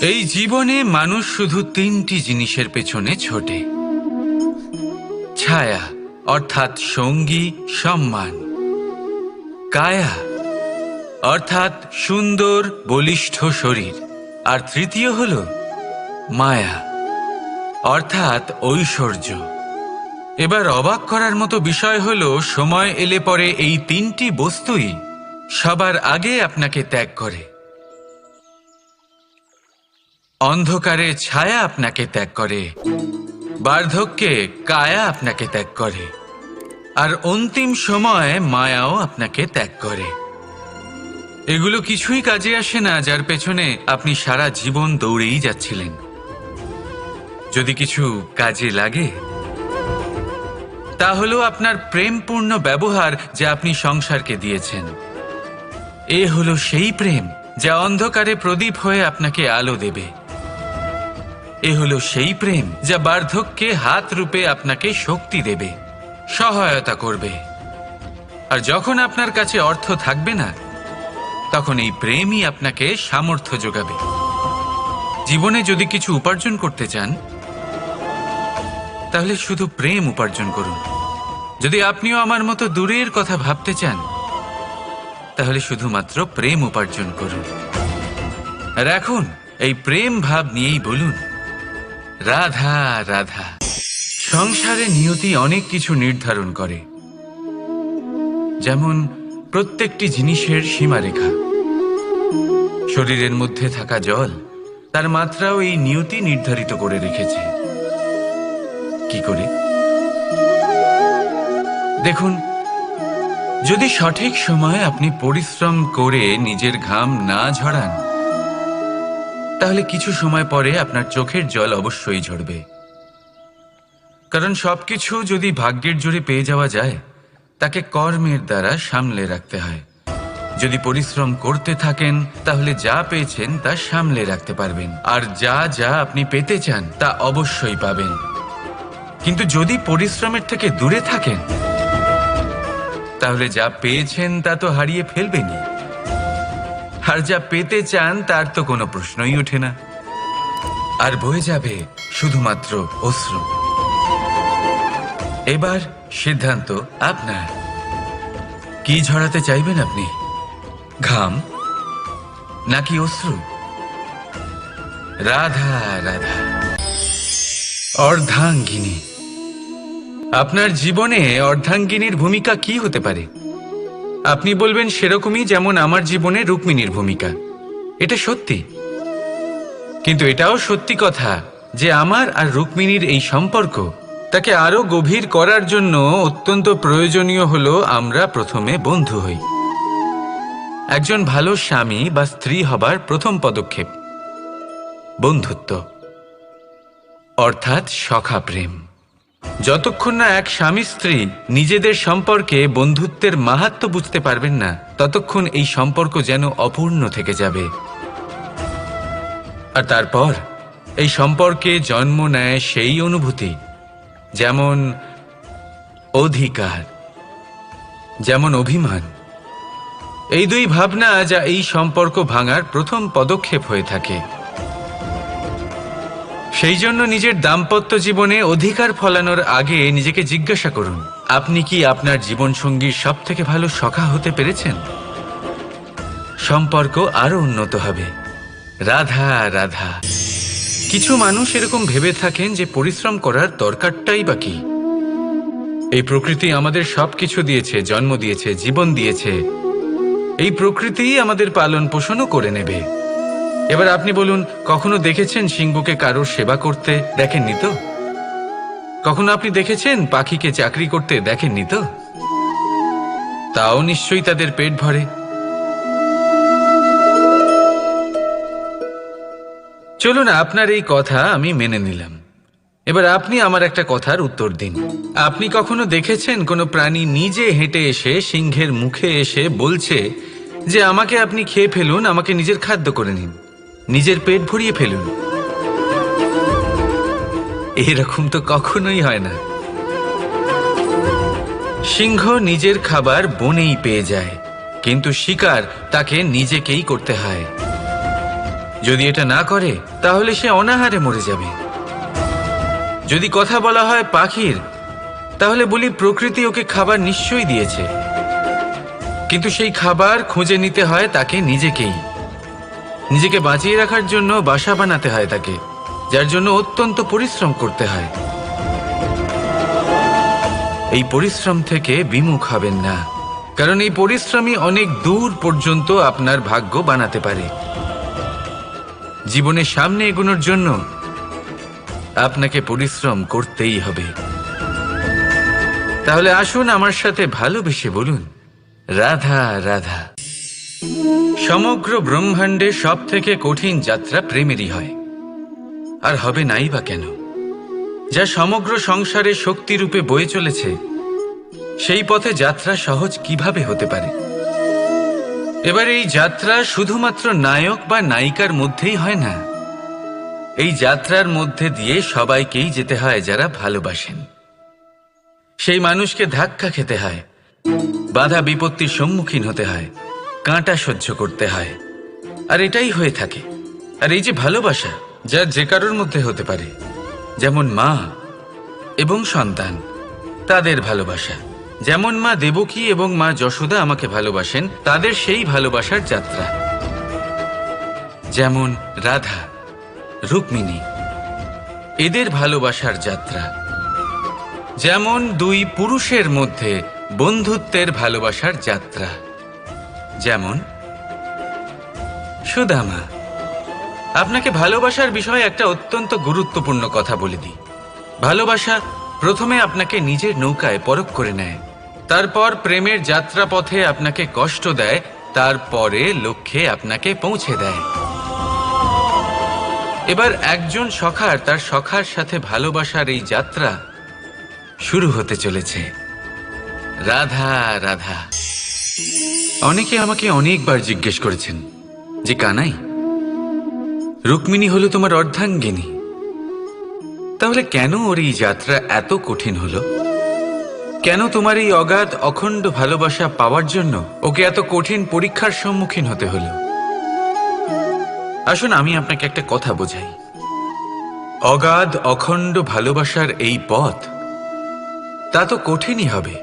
এই জীবনে মানুষ শুধু তিনটি জিনিসের পেছনে ছোটে: ছায়া অর্থাৎ সঙ্গী সম্মান, কায়া অর্থাৎ সুন্দর বলিষ্ঠ শরীর, আর তৃতীয় হল মায়া অর্থাৎ ঐশ্বর্য। এবার অবাক করার মতো বিষয় হলো, সময় এলে পরে এই তিনটি বস্তুই সবার আগে আপনাকে ত্যাগ করে। অন্ধকারে ছায়া আপনাকে ত্যাগ করে, বার্ধক্যে কায়া আপনাকে ত্যাগ করে, আর অন্তিম সময়ে মায়াও আপনাকে ত্যাগ করে। এগুলো কিছুই কাজে আসে না যার পেছনে আপনি সারা জীবন দৌড়েই যাচ্ছিলেন। যদি কিছু কাজে লাগে, তা হলো আপনার প্রেমপূর্ণ ব্যবহার যা আপনি সংসারকে দিয়েছেন। এ হলো সেই প্রেম যা অন্ধকারে প্রদীপ হয়ে আপনাকে আলো দেবে। এ হলো সেই প্রেম যা বার্ধক্যে হাত রূপে আপনাকে শক্তি দেবে, সহায়তা করবে। আর যখন আপনার কাছে অর্থ থাকবে না, তখন এই প্রেমই আপনাকে সামর্থ্য যোগাবে। জীবনে যদি কিছু উপার্জন করতে চান, তাহলে শুধু প্রেম উপার্জন করুন। যদি আপনিও আমার মতো দূরের কথা ভাবতে চান, তাহলে শুধুমাত্র প্রেম উপার্জন করুন। আর এখন এই প্রেম ভাব নিয়েই বলুন, রাধা রাধা। সংসারে নিয়তি অনেক কিছু নির্ধারণ করে, যেমন প্রত্যেকটি জিনিসের সীমারেখা। শরীরের মধ্যে থাকা জল, তার মাত্রাও এই নিয়তি নির্ধারিত করে রেখেছে। কি করে? দেখুন, যদি সঠিক সময়ে আপনি পরিশ্রম করে নিজের ঘাম না ঝরান, তাহলে কিছু সময় পরে আপনার চোখের জল অবশ্যই ঝরবে। কারণ সবকিছু যদি ভাগ্যের জোরে পেয়ে যাওয়া যায়, তাকে কর্মের দ্বারা সামলে রাখতে হয়। যদি পরিশ্রম করতে থাকেন, তাহলে যা পেয়েছেন তা সামলে রাখতে পারবেন, আর যা যা আপনি পেতে চান তা অবশ্যই পাবেন। কিন্তু যদি পরিশ্রমের থেকে দূরে থাকেন, তাহলে যা পেয়েছেন তা তো হারিয়ে ফেলবেনই, আর যা পেতে চান তার তো কোনো প্রশ্নই ওঠে না, আর বয়ে যাবে শুধুমাত্র অশ্রু। এবার সিদ্ধান্ত আপনার। কি ঝরাতে চাইবেন আপনি? ঘাম নাকি অশ্রু? রাধা রাধা। অর্ধাঙ্গিনী। আপনার জীবনে অর্ধাঙ্গিনীর ভূমিকা কি হতে পারে? আপনি বলবেন সেরকমই যেমন আমার জীবনে রুক্মিণীর ভূমিকা। এটা সত্যি, কিন্তু এটাও সত্যি কথা যে আমার আর রুক্মিণীর এই সম্পর্ক, তাকে আরো গভীর করার জন্য অত্যন্ত প্রয়োজনীয় হলো আমরা প্রথমে বন্ধু হই। একজন ভালো স্বামী বা স্ত্রী হবার প্রথম পদক্ষেপ বন্ধুত্ব, অর্থাৎ সখা প্রেম। যতক্ষণ না এক স্বামী স্ত্রী নিজেদের সম্পর্কে বন্ধুত্বের মাহাত্ম্য বুঝতে পারবেন না, ততক্ষণ এই সম্পর্ক যেন অপূর্ণ থেকে যাবে। আর তারপর এই সম্পর্কে জন্ম নেয় সেই অনুভূতি, যেমন অধিকার, যেমন অভিমান। এই দুই ভাবনা যা এই সম্পর্ক ভাঙার প্রথম পদক্ষেপ হয়ে থাকে। সেই জন্য নিজের দাম্পত্য জীবনে অধিকার ফলানোর আগে নিজেকে জিজ্ঞাসা করুন, আপনি কি আপনার জীবনসঙ্গীর সবথেকে ভালো সখা হতে পেরেছেন? সম্পর্ক আরো উন্নত হবে। রাধা রাধা। কিছু মানুষ এরকম ভেবে থাকেন যে পরিশ্রম করার দরকারটাই বা কি? এই প্রকৃতি আমাদের সবকিছু দিয়েছে, জন্ম দিয়েছে, জীবন দিয়েছে। এই প্রকৃতিই আমাদের পালন পোষণও করে নেবে। এবার আপনি বলুন, কখনো দেখেছেন সিংহকে কারোর সেবা করতে? দেখেননি তো? কখনো আপনি দেখেছেন পাখিকে চাকরি করতে? দেখেননি তো? তাও নিশ্চয়ই তাদের পেট ভরে। চলুন, আপনার এই কথা আমি মেনে নিলাম। এবার আপনি আমার একটা কথার উত্তর দিন। আপনি কখনো দেখেছেন কোনো প্রাণী নিজে হেঁটে এসে সিংহের মুখে এসে বলছে যে আমাকে আপনি খেয়ে ফেলুন, আমাকে নিজের খাদ্য করে নিন, নিজের পেট ভরিয়ে ফেলুন? এরকম তো কখনোই হয় না। সিংহ নিজের খাবার বনেই পেয়ে যায়, কিন্তু শিকার তাকে নিজেকেই করতে হয়। যদি এটা না করে তাহলে সে অনাহারে মরে যাবে। যদি কথা বলা হয় পাখির, তাহলে বলি প্রকৃতি ওকে খাবার নিশ্চয়ই দিয়েছে, কিন্তু সেই খাবার খুঁজে নিতে হয় তাকে নিজেকে বাঁচিয়ে রাখার জন্য বাসা বানাতে হয় তাকে, যার জন্য অত্যন্ত পরিশ্রম করতে হয়। এই পরিশ্রম থেকে বিমুখ হবেন না, কারণ এই পরিশ্রমই অনেক দূর পর্যন্ত আপনার ভাগ্য বানাতে পারে। জীবনের সামনে এগোনোর জন্য আপনাকে পরিশ্রম করতেই হবে। তাহলে আসুন আমার সাথে ভালোবেসে বলুন, রাধা রাধা। সমগ্র ব্রহ্মাণ্ডে সব থেকে কঠিন যাত্রা প্রেমেরই হয়, আর হবে নাই বা কেন? যা সমগ্র সংসারে শক্তিরূপে বয়ে চলেছে, সেই পথে যাত্রা সহজ কিভাবে হতে পারে? এবার এই যাত্রা শুধুমাত্র নায়ক বা নায়িকার মধ্যেই হয় না। এই যাত্রার মধ্যে দিয়ে সবাইকেই যেতে হয় যারা ভালোবাসেন। সেই মানুষকে ধাক্কা খেতে হয়, বাধা বিপত্তির সম্মুখীন হতে হয়, কাঁটা সহ্য করতে হয়, আর এটাই হয়ে থাকে। আর এই যে ভালোবাসা, যা যে কারোর মধ্যে হতে পারে, যেমন মা এবং সন্তান, তাদের ভালোবাসা, যেমন মা দেবকী এবং মা যশোদা আমাকে ভালোবাসেন, তাদের সেই ভালোবাসার যাত্রা। যেমন রাধা, রুক্মিণী, এদের ভালোবাসার যাত্রা। যেমন দুই পুরুষের মধ্যে বন্ধুত্বের ভালোবাসার যাত্রা। যেমন সুদামা। আপনাকে ভালোবাসার বিষয়ে একটা অত্যন্ত গুরুত্বপূর্ণ কথা বলে দিই। ভালোবাসা প্রথমে আপনাকে নিজের নৌকায় পরখ করে নেয়, তারপর প্রেমের যাত্রা পথে আপনাকে কষ্ট দেয়, তারপরে লক্ষ্যে আপনাকে পৌঁছে দেয়। এবার একজন সখার তার সখার সাথে ভালোবাসার এই যাত্রা শুরু হতে চলেছে। রাধা রাধা। অনেকে আমাকে অনেকবার জিজ্ঞেস করেছেন যে কানাই, রুক্মিণী হলো তোমার অর্ধাঙ্গিনী, তাহলে কেন ওর এই যাত্রা এত কঠিন হলো? কেন তোমার এই অগাধ অখণ্ড ভালোবাসা পাওয়ার জন্য ওকে এত কঠিন পরীক্ষার সম্মুখীন হতে হলো? আসুন আমি আপনাকে একটা কথা বোঝাই। অগাধ অখণ্ড ভালোবাসার এই পথ, তা তো কঠিনই হবে।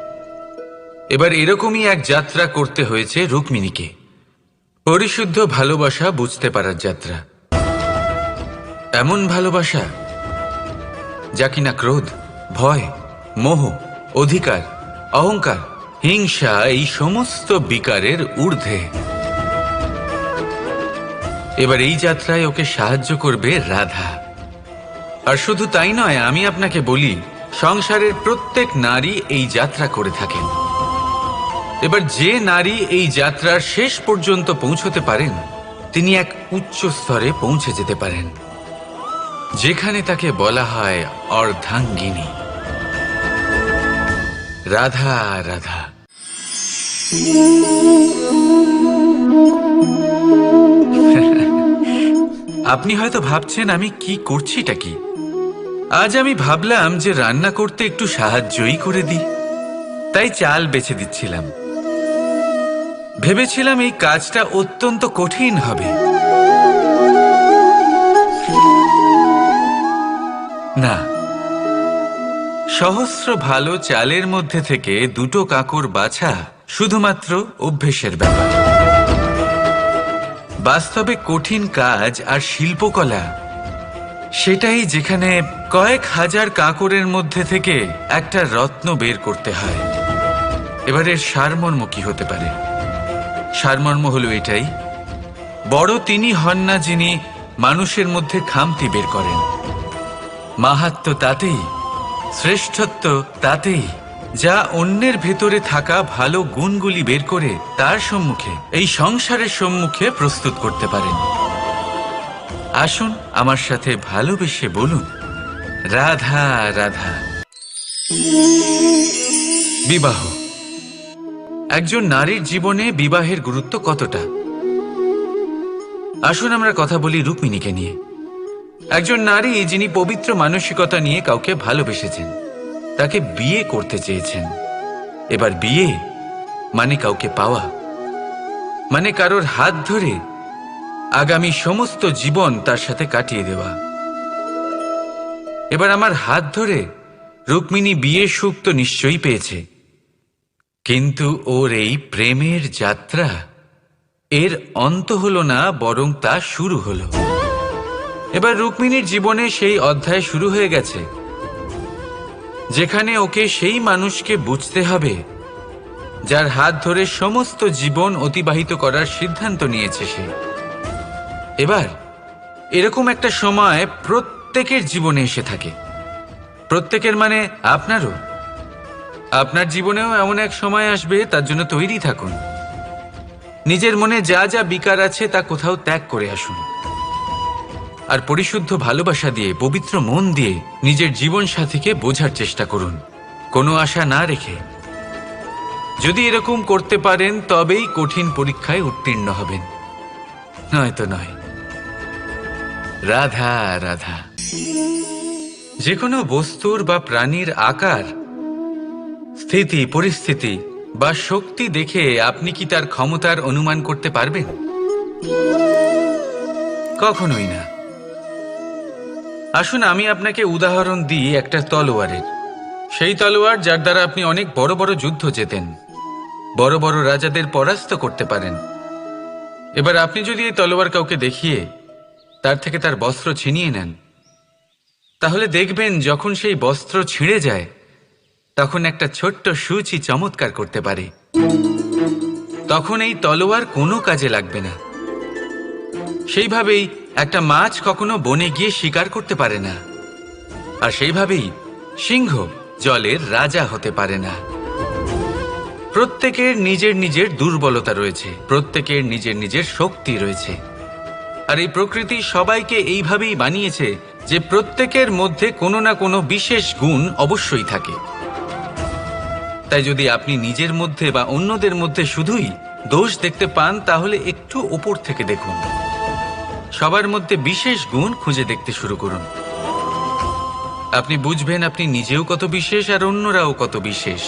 এবার এরকমই এক যাত্রা করতে হয়েছে রুক্মিণীকে, পরিশুদ্ধ ভালোবাসা বুঝতে পারার যাত্রা। এমন ভালোবাসা যা কিনা ক্রোধ, ভয়, মোহ, অধিকার, অহংকার, হিংসা এই সমস্ত বিকারের ঊর্ধ্বে। এবার এই যাত্রায় ওকে সাহায্য করবে রাধা। আর শুধু তাই নয়, আমি আপনাকে বলি, সংসারের প্রত্যেক নারী এই যাত্রা করে থাকেন। এবার যে নারী এই যাত্রার শেষ পর্যন্ত পৌঁছতে পারেন, তিনি এক উচ্চ স্তরে পৌঁছে যেতে পারেন, যেখানে তাকে বলা হয় অর্ধাঙ্গিনী। রাধা রাধা। আপনি হয়তো ভাবছেন আমি কি করছিটা কি? আজ আমি ভাবলাম যে রান্না করতে একটু সাহায্যই করে দিই, তাই চাল বেছে দিচ্ছিলাম। ভেবেছিলাম এই কাজটা অত্যন্ত কঠিন হবে। না, সহস্র ভালো চালের মধ্যে থেকে দুটো কাঁকর বাছা শুধুমাত্র অভ্যেসের ব্যাপার। বাস্তবে কঠিন কাজ আর শিল্পকলা সেটাই, যেখানে কয়েক হাজার কাঁকরের মধ্যে থেকে একটা রত্ন বের করতে হয়। এবারের সারমর্ম কি হতে পারে? সারমর্ম হলো এটাই, বড় তিনি হন না যিনি মানুষের মধ্যে খামতি বের করেন। মাহাত্ম্য তাতেই, শ্রেষ্ঠত্ব তাতেই, যা অন্যের ভেতরে থাকা ভালো গুণগুলি বের করে তার সম্মুখে, এই সংসারের সম্মুখে প্রস্তুত করতে পারেন। আসুন আমার সাথে ভালোবেসে বলুন, রাধা রাধা। বিবাহ। একজন নারীর জীবনে বিবাহের গুরুত্ব কতটা? আসুন আমরা কথা বলি রুক্মিণীকে নিয়ে। একজন নারী যিনি পবিত্র মানসিকতা নিয়ে কাউকে ভালোবেসেছেন, তাকে বিয়ে করতে চেয়েছেন। এবার বিয়ে মানে কাউকে পাওয়া, মানে কারোর হাত ধরে আগামী সমস্ত জীবন তার সাথে কাটিয়ে দেওয়া। এবার আমার হাত ধরে রুক্মিণী বিয়ের সুখ তো নিশ্চয়ই পেয়েছে, কিন্তু ওর এই প্রেমের যাত্রা এর অন্ত হলো না, বরং তা শুরু হলো। এবার রুক্মিণীর জীবনে সেই অধ্যায় শুরু হয়ে গেছে যেখানে ওকে সেই মানুষকে বুঝতে হবে যার হাত ধরে সমস্ত জীবন অতিবাহিত করার সিদ্ধান্ত নিয়েছে সে। এবার এরকম একটা সময় প্রত্যেকের জীবনে এসে থাকে, প্রত্যেকের মানে আপনারও। আপনার জীবনেও এমন এক সময় আসবে, তার জন্য তৈরি থাকুন। নিজের মনে যা যা বিকার আছে তা কোথাও ত্যাগ করে আসুন, আর পরিশুদ্ধ ভালোবাসা দিয়ে, পবিত্র মন দিয়ে নিজের জীবন সাথীকে বোঝার চেষ্টা করুন, কোনো আশা না রেখে। যদি এরকম করতে পারেন তবেই কঠিন পরীক্ষায় উত্তীর্ণ হবেন, নয়তো নয়। রাধা রাধা। যে কোনো বস্তুর বা প্রাণীর আকার, স্থিতি, পরিস্থিতি বা শক্তি দেখে আপনি কি তার ক্ষমতার অনুমান করতে পারবেন? কখনোই না। আসুন আমি আপনাকে উদাহরণ দিই একটা তলোয়ারের। সেই তলোয়ার যার দ্বারা আপনি অনেক বড় বড় যুদ্ধ জেতেন, বড় বড় রাজাদের পরাস্ত করতে পারেন। এবার আপনি যদি এই তলোয়ার কাউকে দেখিয়ে তার থেকে তার বস্ত্র ছিনিয়ে নেন, তাহলে দেখবেন যখন সেই বস্ত্র ছিঁড়ে যায় তখন একটা ছোট্ট সূচি চমৎকার করতে পারে। তখন এই তলোয়ার কোনো কাজে লাগবে না। সেইভাবেই একটা মাছ কখনো বনে গিয়ে শিকার করতে পারে না, আর সেইভাবেই সিংহ জলের রাজা হতে পারে না। প্রত্যেকের নিজের নিজের দুর্বলতা রয়েছে, প্রত্যেকের নিজের নিজের শক্তি রয়েছে, আর এই প্রকৃতি সবাইকে এইভাবেই বানিয়েছে যে প্রত্যেকের মধ্যে কোনো না কোনো বিশেষ গুণ অবশ্যই থাকে। তাই যদি আপনি নিজের মধ্যে বা অন্যদের মধ্যে শুধুই দোষ দেখতে পান, তাহলে একটু উপর থেকে দেখুন, সবার মধ্যে বিশেষ গুণ খুঁজে দেখতে শুরু করুন। আপনি বুঝবেন আপনি নিজেও কত বিশেষ আর অন্যরাও কত বিশেষ।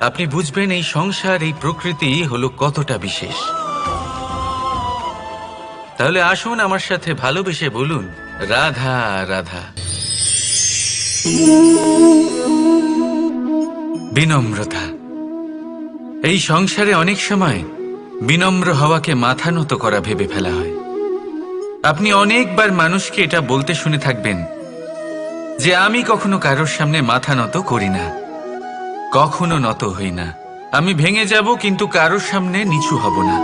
আপনি বুঝবেন এই সংসার, এই প্রকৃতি হলো কতটা বিশেষ। তাহলে আসুন আমার সাথে ভালোবেসে বলুন, রাধা রাধা। বিনম্রতা। এই সংসারে অনেক সময় বিনম্র হওয়াকে মাথা নত করা ভেবে ফেলা হয়। আপনি অনেকবার মানুষকে এটা বলতে শুনে থাকবেন যে আমি কখনো কারোর সামনে মাথা নত করি না, কখনো নত হই না, আমি ভেঙে যাব কিন্তু কারোর সামনে নিচু হব না।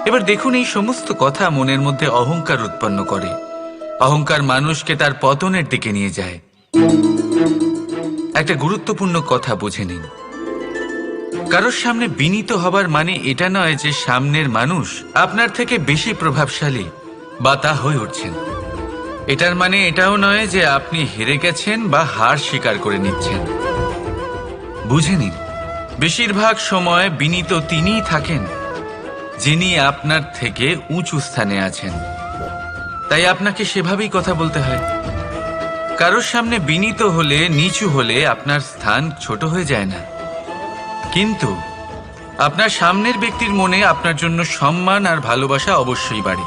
এবার দেখুন, এই সমস্ত কথা মনের মধ্যে অহংকার উৎপন্ন করে। অহংকার মানুষকে তার পতনের দিকে নিয়ে যায়। একটা গুরুত্বপূর্ণ কথা বুঝে নিন, কারোর সামনে বিনীত হবার মানে এটা নয় যে সামনের মানুষ আপনার থেকে বেশি প্রভাবশালী বা তা হয়ে উঠছেন। এটার মানে এটাও নয় যে আপনি হেরে গেছেন বা হার স্বীকার করে নিচ্ছেন। বুঝে নিন, বেশিরভাগ সময় বিনীত তিনিই থাকেন যিনি আপনার থেকে উঁচু স্থানে আছেন, তাই আপনাকে সেভাবেই কথা বলতে হয়। কারোর সামনে বিনীত হলে, নিচু হলে আপনার স্থান ছোট হয়ে যায় না, কিন্তু আপনার সামনের ব্যক্তির মনে আপনার জন্য সম্মান আর ভালোবাসা অবশ্যই বাড়ে,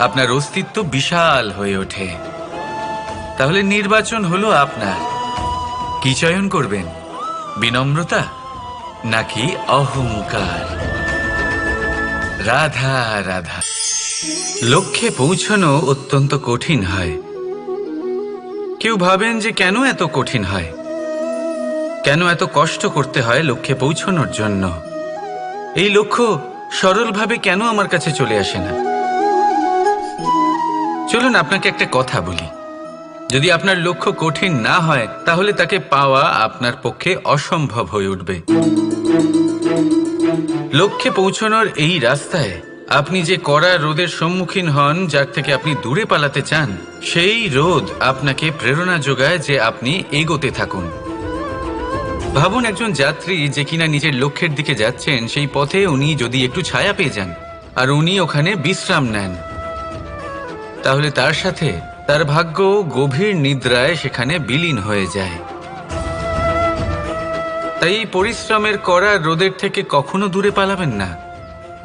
আপনার অস্তিত্ব বিশাল হয়ে ওঠে। তাহলে নির্বাচন হলো আপনার। কি চয়ন করবেন, বিনম্রতা নাকি অহংকার? রাধা রাধা। লক্ষ্যে পৌঁছানো অত্যন্ত কঠিন হয়। কেউ ভাবেন যে কেন এত কঠিন হয়, কেন এত কষ্ট করতে হয় লক্ষ্যে পৌঁছানোর জন্য? এই লক্ষ্য সরলভাবে কেন আমার কাছে চলে আসে না? চলুন আপনাকে একটা কথা বলি, যদি আপনার লক্ষ্য কঠিন না হয় তাহলে তাকে পাওয়া আপনার পক্ষে অসম্ভব হয়ে উঠবে। লক্ষ্যে পৌঁছানোর এই রাস্তায় আপনি যে কড়া রোদের সম্মুখীন হন, যার থেকে আপনি দূরে পালাতে চান, সেই রোদ আপনাকে প্রেরণা যোগায় যে আপনি এগোতে থাকুন। ভাবুন, একজন যাত্রী যে কিনা নিজের লক্ষ্যের দিকে যাচ্ছেন, সেই পথে উনি যদি একটু ছায়া পেয়ে যান আর উনি ওখানে বিশ্রাম নেন, তাহলে তার সাথে তার ভাগ্য গভীর নিদ্রায় সেখানে বিলীন হয়ে যায়। তাই এই পরিশ্রমের কড়া রোদের থেকে কখনো দূরে পালাবেন না,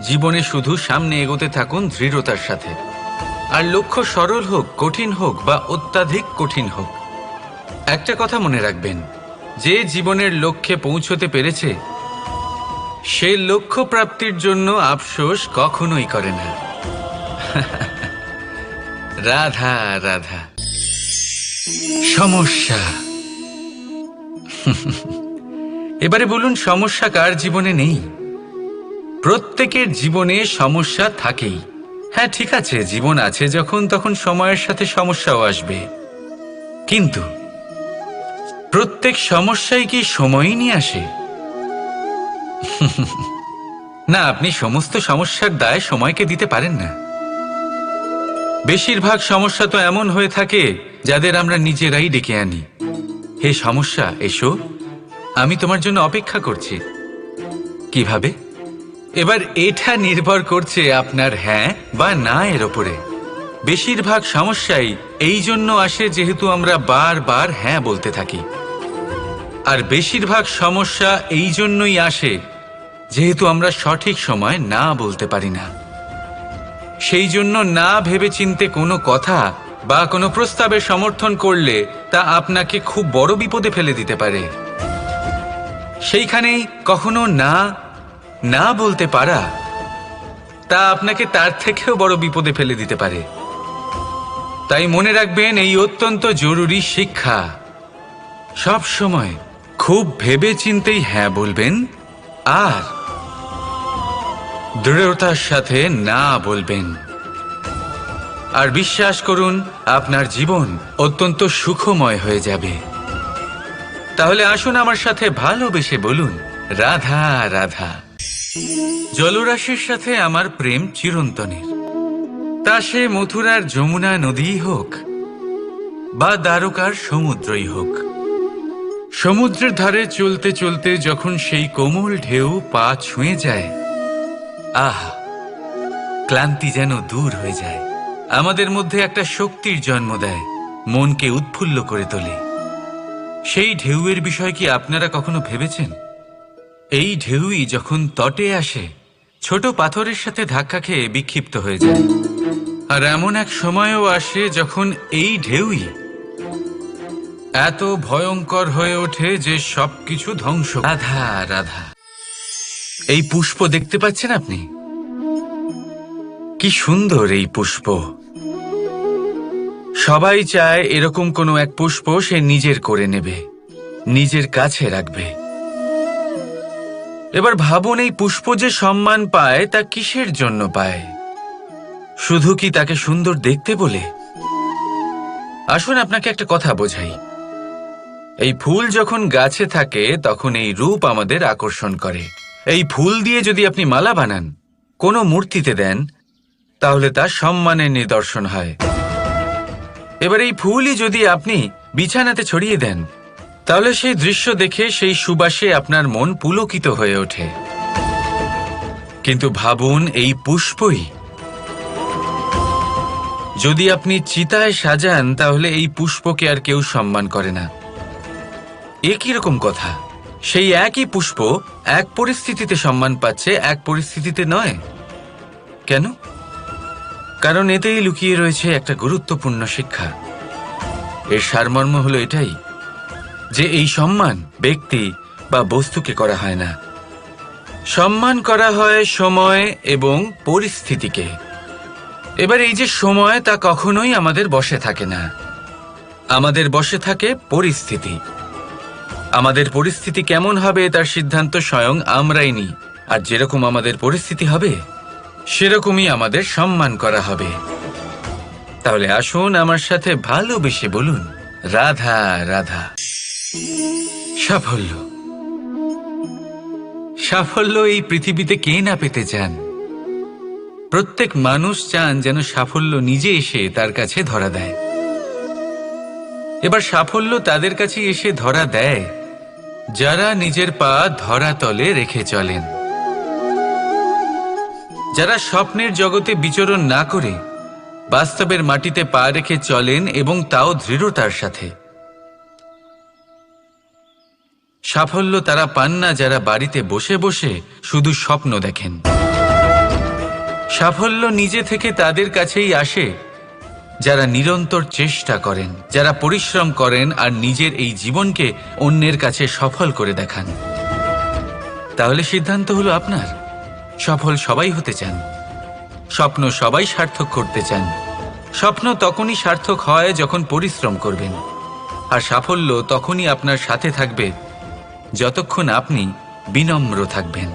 জীবনে শুধু সামনে এগোতে থাকুন দৃঢ়তার সাথে। আর লক্ষ্য সরল হোক, কঠিন হোক বা অত্যাধিক কঠিন হোক, একটা কথা মনে রাখবেন, যে জীবনের লক্ষ্যে পৌঁছতে পেরেছে সে লক্ষ্য প্রাপ্তির জন্য আফসোস কখনোই করে না। রাধা রাধা। সমস্যা। এবারে বলুন, সমস্যা কার জীবনে নেই? প্রত্যেকের জীবনে সমস্যা থাকেই। হ্যাঁ, ঠিক আছে, জীবন আছে যখন তখন সময়ের সাথে সমস্যাও আসবে, কিন্তু প্রত্যেক সমস্যাই কি সময়ই নিয়ে আসে? না, আপনি সমস্ত সমস্যার দায় সময়কে দিতে পারেন না। বেশিরভাগ সমস্যা তো এমন হয়ে থাকে যাদের আমরা নিজেরাই ডেকে আনি। হে সমস্যা, এসো, আমি তোমার জন্য অপেক্ষা করছি। কিভাবে? এবার এটা নির্ভর করছে আপনার হ্যাঁ বা না এর ওপরে। বেশিরভাগ সমস্যাই এই জন্য আসে যেহেতু আমরা বারবার হ্যাঁ বলতে থাকি, আর বেশিরভাগ সমস্যা এই জন্যই আসে যেহেতু আমরা সঠিক সময় না বলতে পারি না। সেই জন্য না ভেবেচিন্তে কোনো কথা বা কোনো প্রস্তাবের সমর্থন করলে তা আপনাকে খুব বড় বিপদে ফেলে দিতে পারে। সেইখানেই কখনো না না বলতে পারা তা আপনাকে তার থেকেও বড় বিপদে ফেলে দিতে পারে। তাই মনে রাখবেন, এই অত্যন্ত জরুরি শিক্ষা। সব সময় খুব ভেবেচিন্তেই হ্যাঁ বলবেন আর দৃঢ়তার সাথে না বলবেন। আর বিশ্বাস করুন, আপনার জীবন অত্যন্ত সুখময় হয়ে যাবে। তাহলে আসুন আমার সাথে ভালোবেসে বলুন, রাধা রাধা। জলরাশির সাথে আমার প্রেম চিরন্তনের। তা সে মথুরার যমুনা নদীই হোক বা দ্বারকার সমুদ্রই হোক। সমুদ্রের ধারে চলতে চলতে যখন সেই কোমল ঢেউ পা ছুঁয়ে যায়, আহা, ক্লান্তি যেন দূর হয়ে যায়। আমাদের মধ্যে একটা শক্তির জন্ম দেয়, মনকে উৎফুল্ল করে তোলে। সেই ঢেউয়ের বিষয় কি আপনারা কখনো ভেবেছেন? এই ঢেউই যখন তটে আসে, ছোট পাথরের সাথে ধাক্কা খেয়ে বিক্ষিপ্ত হয়ে যায়। আর এমন এক সময়ও আসে যখন এই ঢেউই এত ভয়ঙ্কর হয়ে ওঠে যে সবকিছু ধ্বংস। রাধা রাধা। এই পুষ্প দেখতে পাচ্ছেন আপনি? কি সুন্দর এই পুষ্প। সবাই চায় এরকম কোনো এক পুষ্প সে নিজের করে নেবে, নিজের কাছে রাখবে। এবার ভাবুন, এই পুষ্প যে সম্মান পায় তা কিসের জন্য পায়? শুধু কি তাকে সুন্দর দেখতে বলে? আসুন আপনাকে একটা কথা বোঝাই। এই ফুল যখন গাছে থাকে তখন এই রূপ আমাদের আকর্ষণ করে। এই ফুল দিয়ে যদি আপনি মালা বানান, কোনো মূর্তিতে দেন, তাহলে তা সম্মানের নিদর্শন হয়। এবার এই ফুলই যদি আপনি বিছানাতে ছড়িয়ে দেন, তাহলে সেই দৃশ্য দেখে সেই সুবাসে আপনার মন পুলকিত হয়ে ওঠে। কিন্তু ভাবুন, এই পুষ্পই যদি আপনি চিতায় সাজান, তাহলে এই পুষ্পকে আর কেউ সম্মান করে না। একই রকম কথা, সেই একই পুষ্প এক পরিস্থিতিতে সম্মান পাচ্ছে, এক পরিস্থিতিতে নয়। কেন? কারণ এতেই লুকিয়ে রয়েছে একটা গুরুত্বপূর্ণ শিক্ষা। এর সারমর্ম হলো এটাই যে এই সম্মান ব্যক্তি বা বস্তুকে করা হয় না, সম্মান করা হয় সময় এবং পরিস্থিতিকে। এবার এই যে সময়, তা কখনোই আমাদের বশে থাকে না। আমাদের বশে থাকে পরিস্থিতি। আমাদের পরিস্থিতি কেমন হবে তার সিদ্ধান্ত স্বয়ং আমরাই নিই। আর যেরকম আমাদের পরিস্থিতি হবে সেরকমই আমাদের সম্মান করা হবে। তাহলে আসুন আমার সাথে ভালোবেসে বলুন, রাধা রাধা। সাফল্য। সাফল্য এই পৃথিবীতে কে না পেতে চান? প্রত্যেক মানুষ চান যেন সাফল্য নিজে এসে তার কাছে ধরা দেয়। এবার সাফল্য তাদের কাছে এসে ধরা দেয় যারা নিজের পা ধরাতলে রেখে চলেন, যারা স্বপ্নের জগতে বিচরণ না করে বাস্তবের মাটিতে পা রেখে চলেন এবং তাও দৃঢ়তার সাথে। সাফল্য তারা পান না যারা বাড়িতে বসে বসে শুধু স্বপ্ন দেখেন। সাফল্য নিজে থেকে তাদের কাছেই আসে যারা নিরন্তর চেষ্টা করেন, যারা পরিশ্রম করেন আর নিজের এই জীবনকে অন্যের কাছে সফল করে দেখান। তাহলে সিদ্ধান্ত হলো আপনার। সফল সবাই হতে চান, স্বপ্ন সবাই সার্থক করতে চান। স্বপ্ন তখনই সার্থক হয় যখন পরিশ্রম করবেন, আর সাফল্য তখনই আপনার সাথে থাকবে যতক্ষণ আপনি বিনম্র থাকবেন।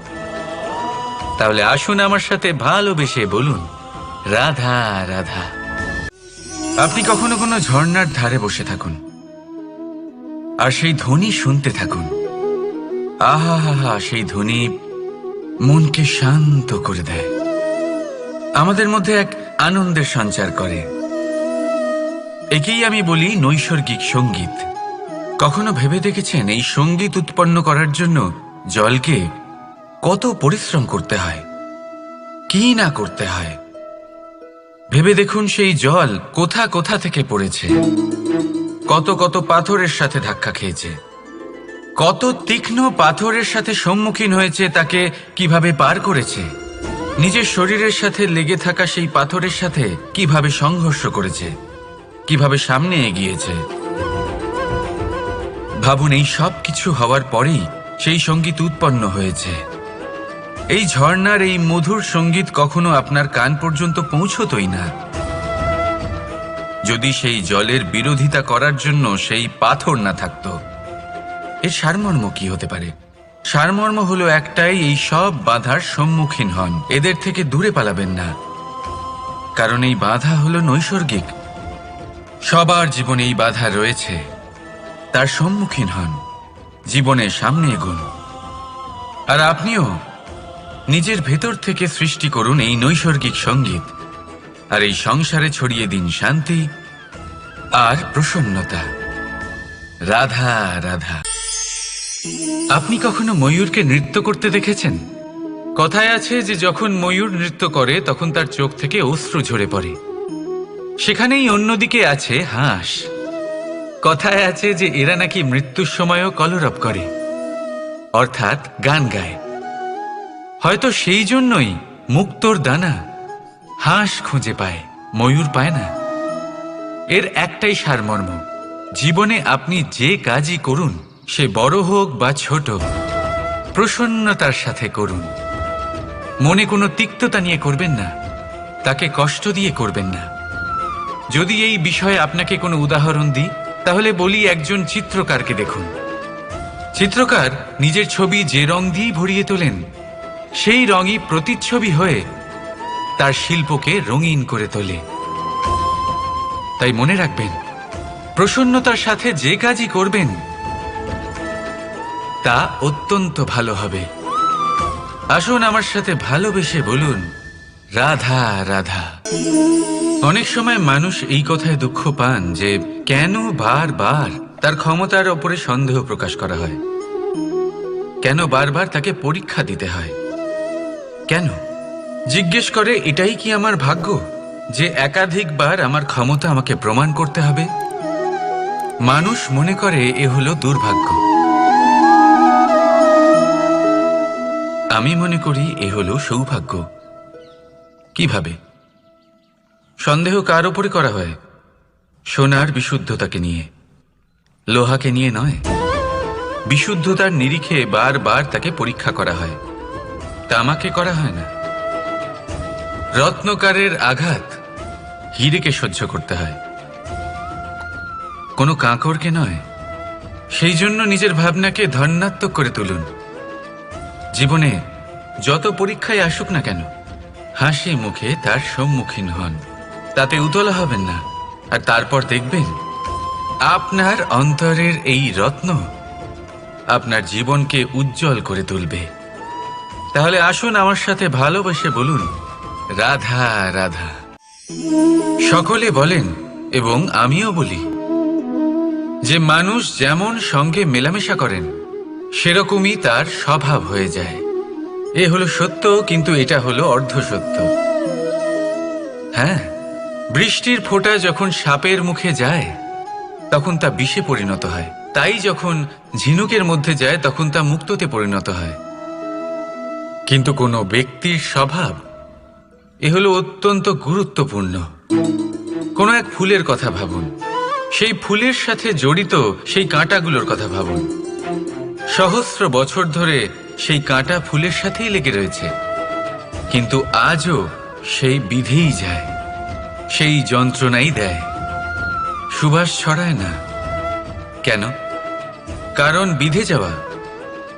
তাহলে আসুন আমার সাথে ভালোবেসে বলুন, রাধা রাধা। আপনি কখনো কোনো ঝর্ণার ধারে বসে থাকুন আর সেই ধ্বনি শুনতে থাকুন। আহা হা হা, সেই ধ্বনি মনকে শান্ত করে দেয়, আমাদের মধ্যে এক আনন্দের সঞ্চার করে। একেই আমি বলি নৈসর্গিক সঙ্গীত। কখনো ভেবে দেখেছেন এই সঙ্গীত উৎপন্ন করার জন্য জলকে কত পরিশ্রম করতে হয়, কি না করতে হয়? ভেবে দেখুন সেই জল কোথা কোথা থেকে পড়েছে, কত কত পাথরের সাথে ধাক্কা খেয়েছে, কত তীক্ষ্ণ পাথরের সাথে সম্মুখীন হয়েছে, তাকে কিভাবে পার করেছে, নিজের শরীরের সাথে লেগে থাকা সেই পাথরের সাথে কিভাবে সংঘর্ষ করেছে, কিভাবে সামনে এগিয়েছে। ভাবুন, এই সব কিছু হওয়ার পরেই সেই সঙ্গীত উৎপন্ন হয়েছে। এই ঝর্ণার এই মধুর সঙ্গীত কখনো আপনার কান পর্যন্ত পৌঁছতই না যদি সেই জলের বিরোধিতা করার জন্য সেই পাথর না থাকত। এর সারমর্ম কি হতে পারে? সারমর্ম হলো একটাই, এই সব বাধার সম্মুখীন হন, এদের থেকে দূরে পালাবেন না, কারণ এই বাধা হলো নৈসর্গিক। সবার জীবনে এই বাধা রয়েছে, তার সম্মুখীন হন, জীবনে সামনে এগোন। আর আপনিও নিজের ভেতর থেকে সৃষ্টি করুন এই নৈসর্গিক সঙ্গীত, আর এই সংসারে ছড়িয়ে দিন শান্তি আর প্রসন্নতা। রাধা রাধা। আপনি কখনো ময়ূরকে নৃত্য করতে দেখেছেন? কথায় আছে যে যখন ময়ূর নৃত্য করে তখন তার চোখ থেকে অশ্রু ঝরে পড়ে। সেখানেই অন্যদিকে আছে হাঁস। কথায় আছে যে এরা নাকি মৃত্যুর সময়ও কলরব করে, অর্থাৎ গান গায়। হয়তো সেই জন্যই মুক্তোর দানা হাঁস খুঁজে পায়, ময়ূর পায় না। এর একটাই সারমর্ম, জীবনে আপনি যে কাজই করুন, সে বড় হোক বা ছোট, প্রসন্নতার সাথে করুন। মনে কোনো তিক্ততা নিয়ে করবেন না, তাকে কষ্ট দিয়ে করবেন না। যদি এই বিষয়ে আপনাকে কোনো উদাহরণ দিই, তাহলে বলি একজন চিত্রকারকে দেখুন। চিত্রকার নিজের ছবি যে রং দিয়েই ভরিয়ে তোলেন, সেই রঙই প্রতিচ্ছবি হয়ে তার শিল্পকে রঙিন করে তোলে। তাই মনে রাখবেন, প্রসন্নতার সাথে যে কাজই করবেন তা অত্যন্ত ভালো হবে। আসুন আমার সাথে ভালোবেসে বলুন, রাধা রাধা। অনেক সময় মানুষ এই কথায় দুঃখ পান যে কেন বারবার তার ক্ষমতার ওপরে সন্দেহ প্রকাশ করা হয়, কেন বারবার তাকে পরীক্ষা দিতে হয়। কেন জিজ্ঞেস করে, এটাই কি আমার ভাগ্য যে একাধিকবার আমার ক্ষমতা আমাকে প্রমাণ করতে হবে? মানুষ মনে করে এ হলো দুর্ভাগ্য। আমি মনে করি এ হলো সৌভাগ্য। কিভাবে? সন্দেহ কার ওপরে করা হয়? সোনার বিশুদ্ধতাকে নিয়ে, লোহাকে নিয়ে নয়। বিশুদ্ধতার নিরিখে বারবার তাকে পরীক্ষা করা হয়, তামাকে করা হয় না। রত্নকারের আঘাত হীরেকে সহ্য করতে হয়, কোনো কাঁকরকে নয়। সেই জন্য নিজের ভাবনাকে ধন্যাত্মক করে তুলুন। জীবনে যত পরীক্ষায় আসুক না কেন, হাসি মুখে তার সম্মুখীন হন, তাতে উতলা হবেন না। আর তারপর দেখবেন আপনার অন্তরের এই রত্ন আপনার জীবনকে উজ্জ্বল করে তুলবে। তাহলে আসুন আমার সাথে ভালোবেসে বলুন, রাধা রাধা। সকলে বলেন এবং আমিও বলি যে মানুষ যেমন সঙ্গে মেলামেশা করেন সেরকমই তার স্বভাব হয়ে যায়। এ হলো সত্য, কিন্তু এটা হলো অর্ধ সত্য। হ্যাঁ, বৃষ্টির ফোঁটা যখন সাপের মুখে যায় তখন তা বিষে পরিণত হয়, তাই যখন ঝিনুকের মধ্যে যায় তখন তা মুক্তোতে পরিণত হয়। কিন্তু কোনো ব্যক্তির স্বভাব এ হলো অত্যন্ত গুরুত্বপূর্ণ। কোনো এক ফুলের কথা ভাবুন, সেই ফুলের সাথে জড়িত সেই কাঁটাগুলোর কথা ভাবুন। সহস্র বছর ধরে সেই কাঁটা ফুলের সাথেই লেগে রয়েছে, কিন্তু আজও সেই বিধেই যায়, সেই যন্ত্রণাই দেয়, সুবাস ছড়ায় না। কেন? কারণ বিধে যাওয়া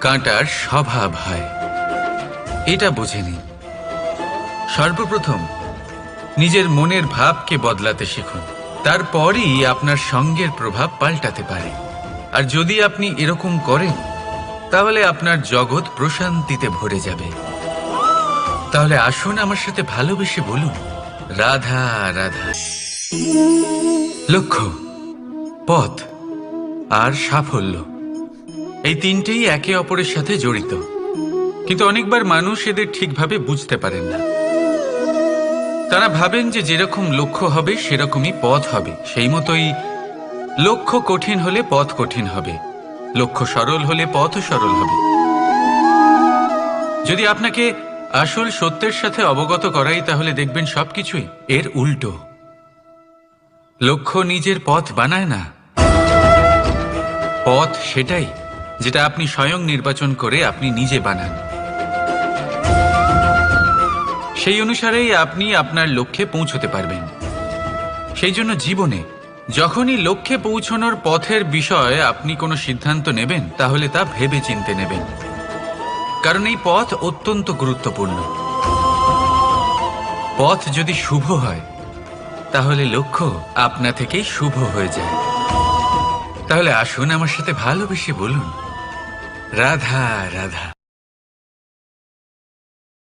কাঁটার স্বভাব হয়। এটা বুঝে নিন। সর্বপ্রথম নিজের মনের ভাবকে বদলাতে শিখুন, তারপরই আপনার সঙ্গের প্রভাব পাল্টাতে পারে। আর যদি আপনি এরকম করেন, তাহলে আপনার জগৎ প্রশান্তিতে ভরে যাবে। তাহলে আসুন আমার সাথে ভালোবেসে বলুন, রাধা রাধা। লক্ষ্য, পথ আর সাফল্য, এই তিনটেই একে অপরের সাথে জড়িত, কিন্তু অনেকবার মানুষ এদের ঠিকভাবে বুঝতে পারেন না। তারা ভাবেন যে যেরকম লক্ষ্য হবে সেরকমই পথ হবে, সেই মতোই লক্ষ্য কঠিন হলে পথ কঠিন হবে, লক্ষ্য সরল হলে পথও সরল হবে। যদি আপনাকে আসল সত্যের সাথে অবগত করাই, তাহলে দেখবেন সবকিছুই এর উল্টো। লক্ষ্য নিজের পথ বানায় না, পথ সেটাই যেটা আপনি স্বয়ং নির্বাচন করে আপনি নিজে বানান। সেই অনুসারেই আপনি আপনার লক্ষ্যে পৌঁছতে পারবেন। সেই জন্য জীবনে যখনই লক্ষ্যে পৌঁছানোর পথের বিষয়ে আপনি কোনো সিদ্ধান্ত নেবেন, তাহলে তা ভেবে চিন্তে নেবেন, কারণ এই পথ অত্যন্ত গুরুত্বপূর্ণ। পথ যদি শুভ হয়, তাহলে লক্ষ্য আপনা থেকেই শুভ হয়ে যায়। তাহলে আসুন আমার সাথে ভালোবেসে বলুন, রাধা রাধা।